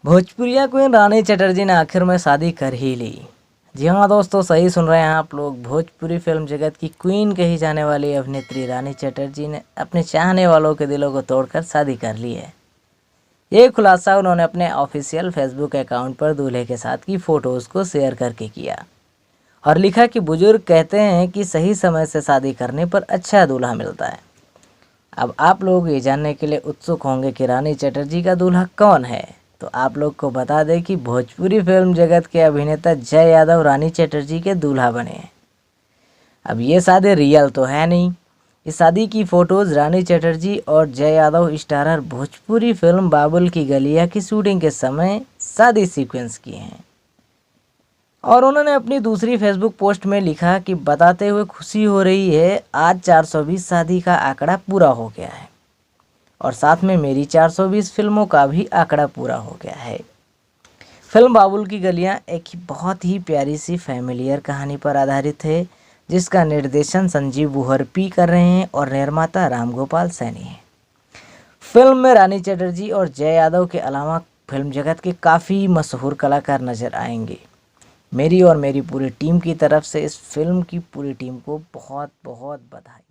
भोजपुरिया queen रानी चटर्जी ने आखिर में शादी कर ही ली। जी हाँ दोस्तों, सही सुन रहे हैं आप लोग। भोजपुरी फिल्म जगत की क्वीन कही जाने वाली अभिनेत्री रानी चटर्जी ने अपने चाहने वालों के दिलों को तोड़कर शादी कर ली है। ये खुलासा उन्होंने अपने ऑफिशियल फेसबुक अकाउंट पर दूल्हे के साथ की फ़ोटोज़ को शेयर करके किया और लिखा कि बुजुर्ग कहते हैं कि सही समय से शादी करने पर अच्छा दूल्हा मिलता है। अब आप लोग ये जानने के लिए उत्सुक होंगे कि रानी चटर्जी का दूल्हा कौन है, तो आप लोग को बता दें कि भोजपुरी फिल्म जगत के अभिनेता जय यादव रानी चटर्जी के दूल्हा बने हैं। अब ये शादी रियल तो है नहीं। इस शादी की फ़ोटोज़ रानी चटर्जी और जय यादव स्टारर भोजपुरी फिल्म बाबुल की गलियां की शूटिंग के समय शादी सीक्वेंस की हैं। और उन्होंने अपनी दूसरी फेसबुक पोस्ट में लिखा कि बताते हुए खुशी हो रही है, आज 420 शादी का आंकड़ा पूरा हो गया है और साथ में मेरी 420 फिल्मों का भी आंकड़ा पूरा हो गया है। फिल्म बाबुल की गलियां एक बहुत ही प्यारी सी फैमिलियर कहानी पर आधारित है, जिसका निर्देशन संजीव बुहरपी कर रहे हैं और निर्माता रामगोपाल सैनी है। फिल्म में रानी चटर्जी और जय यादव के अलावा फिल्म जगत के काफ़ी मशहूर कलाकार नजर आएंगे। मेरी और मेरी पूरी टीम की तरफ से इस फिल्म की पूरी टीम को बहुत बहुत बधाई।